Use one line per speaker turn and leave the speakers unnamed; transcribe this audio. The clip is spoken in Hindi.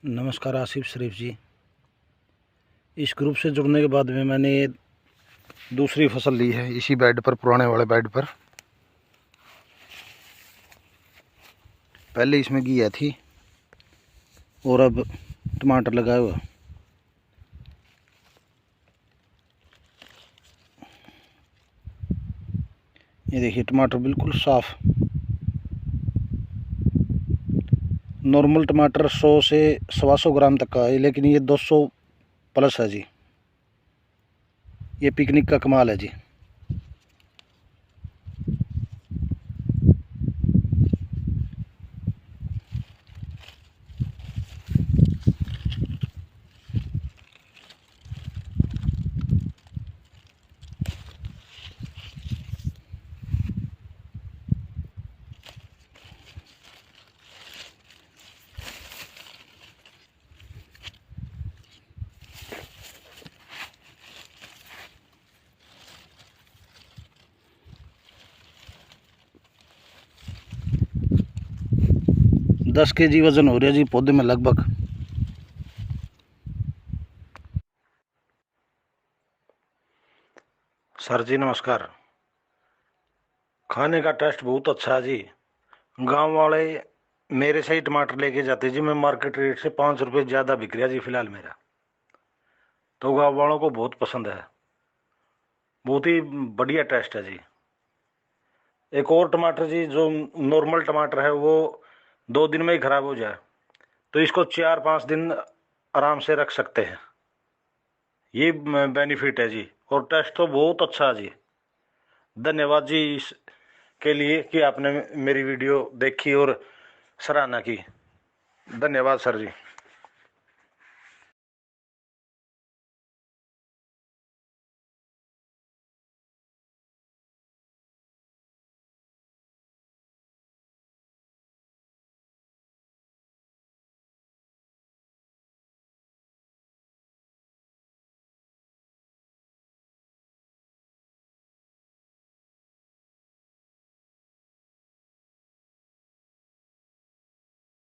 नमस्कार आसिफ शरीफ जी। इस ग्रुप से जुड़ने के बाद में मैंने दूसरी फसल ली है इसी बेड पर, पुराने वाले बेड पर। पहले इसमें घिया थी और अब टमाटर लगाया हुआ। ये देखिए टमाटर बिल्कुल साफ। नॉर्मल टमाटर 100 से 125 ग्राम तक का है, लेकिन ये 200 प्लस है जी। ये पिकनिक का कमाल है जी। 10 kg वजन हो रहा है जी पौधे में लगभग। सर जी नमस्कार। खाने का टेस्ट बहुत अच्छा है जी। गांव वाले मेरे से ही टमाटर लेके जाते जी। मैं मार्केट रेट से 5 रुपये ज़्यादा बिक रहा जी फिलहाल मेरा। तो गांव वालों को बहुत पसंद है। बहुत ही बढ़िया टेस्ट है जी। एक और टमाटर जी, जो नॉर्मल टमाटर है वो 2 दिन में ही खराब हो जाए, तो इसको 4-5 दिन आराम से रख सकते हैं। ये बेनिफिट है जी। और टेस्ट तो बहुत अच्छा है जी। धन्यवाद जी इसके लिए कि आपने मेरी वीडियो देखी और सराहना की। धन्यवाद सर जी।